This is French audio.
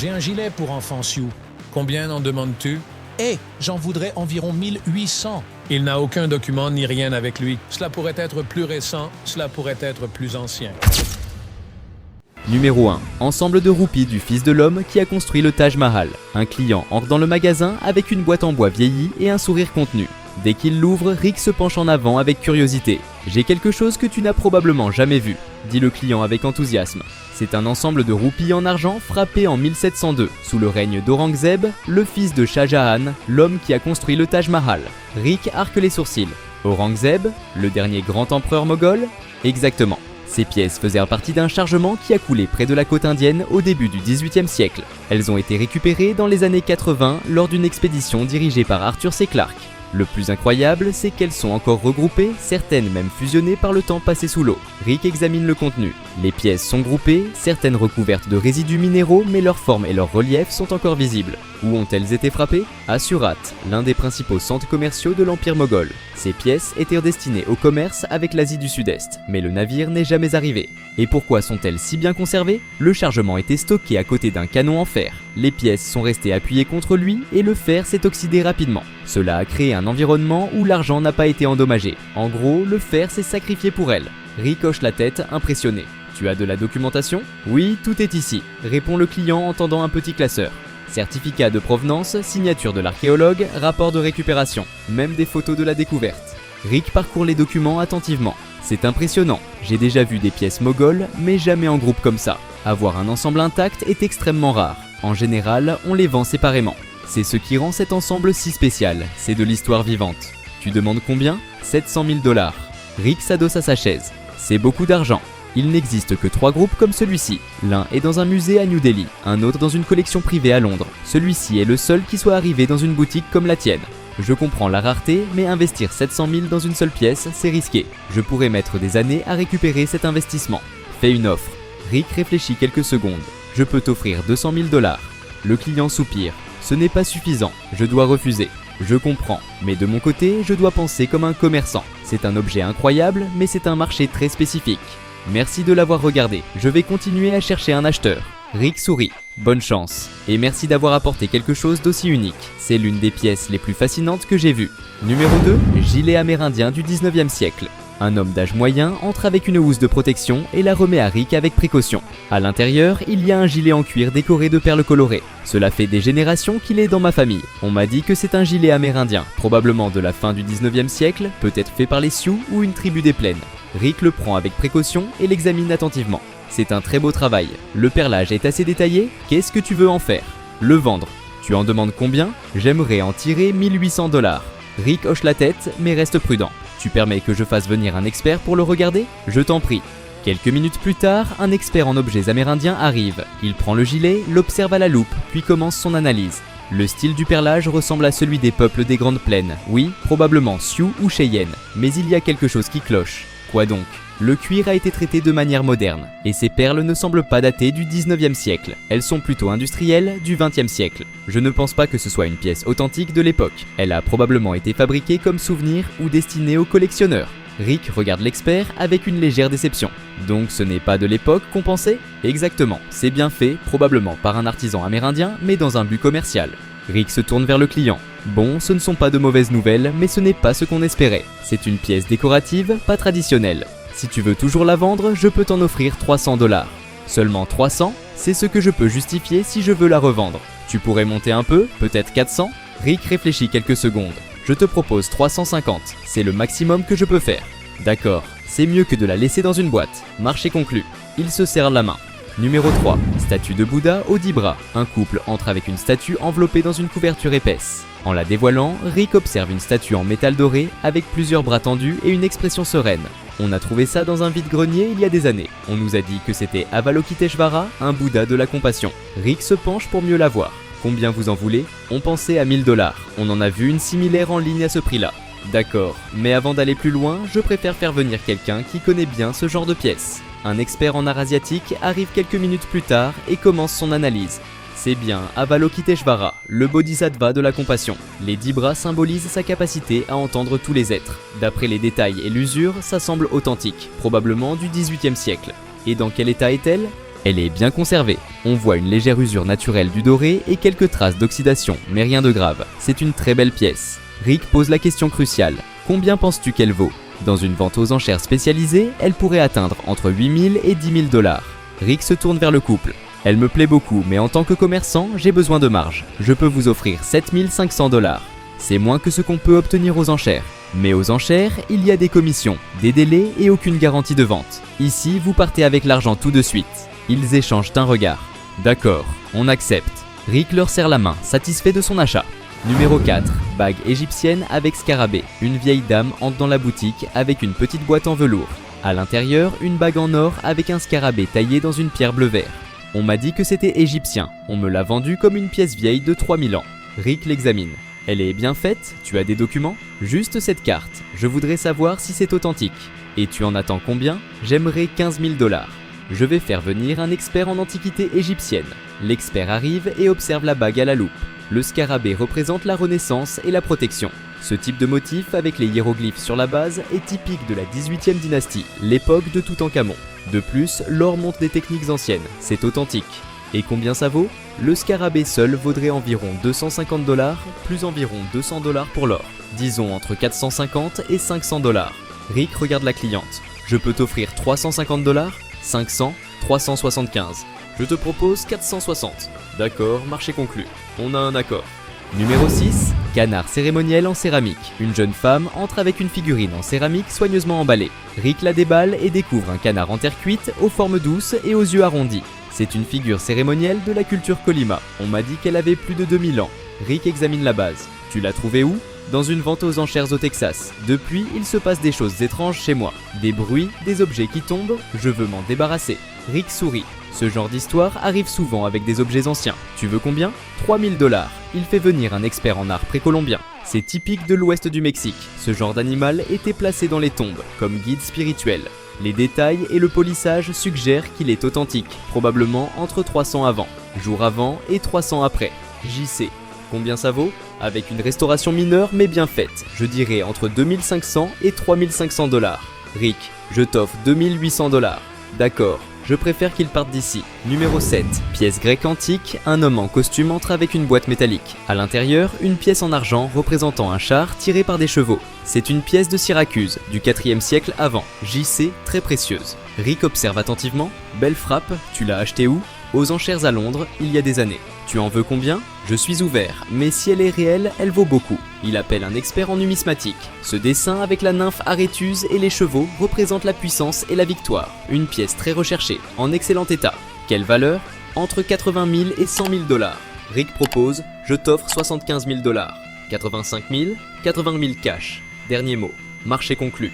J'ai un gilet pour enfant Sioux. Combien en demandes-tu? J'en voudrais environ 1800. Il n'a aucun document ni rien avec lui. Cela pourrait être plus récent, cela pourrait être plus ancien. Numéro 1. Ensemble de roupies du fils de l'homme qui a construit le Taj Mahal. Un client entre dans le magasin avec une boîte en bois vieillie et un sourire contenu. Dès qu'il l'ouvre, Rick se penche en avant avec curiosité. « J'ai quelque chose que tu n'as probablement jamais vu », dit le client avec enthousiasme. C'est un ensemble de roupies en argent frappées en 1702, sous le règne d'Aurangzeb, le fils de Shah Jahan, l'homme qui a construit le Taj Mahal. Rick arque les sourcils. Aurangzeb, le dernier grand empereur moghol? Exactement. Ces pièces faisaient partie d'un chargement qui a coulé près de la côte indienne au début du XVIIIe siècle. Elles ont été récupérées dans les années 80 lors d'une expédition dirigée par Arthur C. Clarke. Le plus incroyable, c'est qu'elles sont encore regroupées, certaines même fusionnées par le temps passé sous l'eau. Rick examine le contenu. Les pièces sont groupées, certaines recouvertes de résidus minéraux, mais leur forme et leur relief sont encore visibles. Où ont-elles été frappées? À Surat, l'un des principaux centres commerciaux de l'Empire moghol. Ces pièces étaient destinées au commerce avec l'Asie du Sud-Est, mais le navire n'est jamais arrivé. Et pourquoi sont-elles si bien conservées? Le chargement était stocké à côté d'un canon en fer. Les pièces sont restées appuyées contre lui et le fer s'est oxydé rapidement. Cela a créé un environnement où l'argent n'a pas été endommagé. En gros, le fer s'est sacrifié pour elle. Rick hoche la tête, impressionné. Tu as de la documentation? Oui, tout est ici, répond le client en tendant un petit classeur. Certificat de provenance, signature de l'archéologue, rapport de récupération, même des photos de la découverte. Rick parcourt les documents attentivement. C'est impressionnant, j'ai déjà vu des pièces mogholes, mais jamais en groupe comme ça. Avoir un ensemble intact est extrêmement rare. En général, on les vend séparément. C'est ce qui rend cet ensemble si spécial, c'est de l'histoire vivante. Tu demandes combien? 700 000 $. Rick s'adosse à sa chaise. C'est beaucoup d'argent. Il n'existe que 3 groupes comme celui-ci. L'un est dans un musée à New Delhi, un autre dans une collection privée à Londres. Celui-ci est le seul qui soit arrivé dans une boutique comme la tienne. Je comprends la rareté, mais investir 700 000 dans une seule pièce, c'est risqué. Je pourrais mettre des années à récupérer cet investissement. Fais une offre. Rick réfléchit quelques secondes. Je peux t'offrir 200 000 $. Le client soupire. Ce n'est pas suffisant, je dois refuser. Je comprends, mais de mon côté, je dois penser comme un commerçant. C'est un objet incroyable, mais c'est un marché très spécifique. Merci de l'avoir regardé, je vais continuer à chercher un acheteur. Rick sourit. Bonne chance. Et merci d'avoir apporté quelque chose d'aussi unique. C'est l'une des pièces les plus fascinantes que j'ai vues. Numéro 2, gilet amérindien du 19e siècle. Un homme d'âge moyen entre avec une housse de protection et la remet à Rick avec précaution. À l'intérieur, il y a un gilet en cuir décoré de perles colorées. Cela fait des générations qu'il est dans ma famille. On m'a dit que c'est un gilet amérindien, probablement de la fin du 19e siècle, peut-être fait par les Sioux ou une tribu des plaines. Rick le prend avec précaution et l'examine attentivement. C'est un très beau travail. Le perlage est assez détaillé. Qu'est-ce que tu veux en faire? Le vendre. Tu en demandes combien? J'aimerais en tirer 1800 $. Rick hoche la tête, mais reste prudent. Tu permets que je fasse venir un expert pour le regarder? Je t'en prie. Quelques minutes plus tard, un expert en objets amérindiens arrive. Il prend le gilet, l'observe à la loupe, puis commence son analyse. Le style du perlage ressemble à celui des peuples des Grandes Plaines. Oui, probablement Sioux ou Cheyenne. Mais il y a quelque chose qui cloche. Quoi donc? Le cuir a été traité de manière moderne, et ces perles ne semblent pas dater du 19e siècle. Elles sont plutôt industrielles du 20e siècle. Je ne pense pas que ce soit une pièce authentique de l'époque. Elle a probablement été fabriquée comme souvenir ou destinée aux collectionneurs. Rick regarde l'expert avec une légère déception. Donc ce n'est pas de l'époque qu'on pensait? Exactement, c'est bien fait, probablement par un artisan amérindien, mais dans un but commercial. Rick se tourne vers le client. Bon, ce ne sont pas de mauvaises nouvelles, mais ce n'est pas ce qu'on espérait. C'est une pièce décorative, pas traditionnelle. Si tu veux toujours la vendre, je peux t'en offrir 300 $. Seulement 300, c'est ce que je peux justifier si je veux la revendre. Tu pourrais monter un peu, peut-être 400? Rick réfléchit quelques secondes. Je te propose 350, c'est le maximum que je peux faire. D'accord, c'est mieux que de la laisser dans une boîte. Marché conclu. Ils se serrent la main. Numéro 3, statue de Bouddha aux 10 bras. Un couple entre avec une statue enveloppée dans une couverture épaisse. En la dévoilant, Rick observe une statue en métal doré avec plusieurs bras tendus et une expression sereine. On a trouvé ça dans un vide-grenier il y a des années. On nous a dit que c'était Avalokiteshvara, un Bouddha de la compassion. Rick se penche pour mieux la voir. Combien vous en voulez? On pensait à 1000 $. On en a vu une similaire en ligne à ce prix-là. D'accord, mais avant d'aller plus loin, je préfère faire venir quelqu'un qui connaît bien ce genre de pièces. Un expert en art asiatique arrive quelques minutes plus tard et commence son analyse. C'est bien Avalokiteshvara, le bodhisattva de la compassion. Les 10 bras symbolisent sa capacité à entendre tous les êtres. D'après les détails et l'usure, ça semble authentique, probablement du 18e siècle. Et dans quel état est-elle? Elle est bien conservée. On voit une légère usure naturelle du doré et quelques traces d'oxydation, mais rien de grave. C'est une très belle pièce. Rick pose la question cruciale. Combien penses-tu qu'elle vaut? Dans une vente aux enchères spécialisée, elle pourrait atteindre entre 8 000 et 10 000 $. Rick se tourne vers le couple. Elle me plaît beaucoup, mais en tant que commerçant, j'ai besoin de marge. Je peux vous offrir 7 500 $. C'est moins que ce qu'on peut obtenir aux enchères. Mais aux enchères, il y a des commissions, des délais et aucune garantie de vente. Ici, vous partez avec l'argent tout de suite. Ils échangent un regard. D'accord, on accepte. Rick leur serre la main, satisfait de son achat. Numéro 4, bague égyptienne avec scarabée. Une vieille dame entre dans la boutique avec une petite boîte en velours. À l'intérieur, une bague en or avec un scarabée taillé dans une pierre bleu-vert. On m'a dit que c'était égyptien. On me l'a vendu comme une pièce vieille de 3000 ans. Rick l'examine. Elle est bien faite? Tu as des documents? Juste cette carte. Je voudrais savoir si c'est authentique. Et tu en attends combien? J'aimerais 15 000 $. Je vais faire venir un expert en antiquité égyptienne. L'expert arrive et observe la bague à la loupe. Le scarabée représente la renaissance et la protection. Ce type de motif avec les hiéroglyphes sur la base est typique de la 18e dynastie, l'époque de Toutankhamon. De plus, l'or montre des techniques anciennes, c'est authentique. Et combien ça vaut? Le scarabée seul vaudrait environ 250 $, plus environ 200 $ pour l'or. Disons entre 450 et 500 $. Rick regarde la cliente. Je peux t'offrir 350 $, 500, 375. Je te propose 460. D'accord, marché conclu. On a un accord. Numéro 6, canard cérémoniel en céramique. Une jeune femme entre avec une figurine en céramique soigneusement emballée. Rick la déballe et découvre un canard en terre cuite, aux formes douces et aux yeux arrondis. C'est une figure cérémonielle de la culture Colima. On m'a dit qu'elle avait plus de 2000 ans. Rick examine la base. Tu l'as trouvée où? Dans une vente aux enchères au Texas. Depuis, il se passe des choses étranges chez moi. Des bruits, des objets qui tombent, je veux m'en débarrasser. Rick sourit. Ce genre d'histoire arrive souvent avec des objets anciens. Tu veux combien? 3000 $. Il fait venir un expert en art précolombien. C'est typique de l'ouest du Mexique. Ce genre d'animal était placé dans les tombes, comme guide spirituel. Les détails et le polissage suggèrent qu'il est authentique, probablement entre 300 avant, jour avant et 300 après. JC. Combien ça vaut? Avec une restauration mineure mais bien faite, je dirais entre 2500 et 3500 $. Rick, je t'offre 2800 $. D'accord, je préfère qu'il parte d'ici. Numéro 7, pièce grecque antique, un homme en costume entre avec une boîte métallique. À l'intérieur, une pièce en argent représentant un char tiré par des chevaux. C'est une pièce de Syracuse, du 4e siècle avant. JC, très précieuse. Rick observe attentivement. Belle frappe, tu l'as achetée où? Aux enchères à Londres, il y a des années. Tu en veux combien? Je suis ouvert, mais si elle est réelle, elle vaut beaucoup. Il appelle un expert en numismatique. Ce dessin avec la nymphe Aréthuse et les chevaux représente la puissance et la victoire. Une pièce très recherchée, en excellent état. Quelle valeur? Entre 80 000 et 100 000 $. Rick propose, je t'offre 75 000 $. 85 000, 80 000 cash. Dernier mot, marché conclu.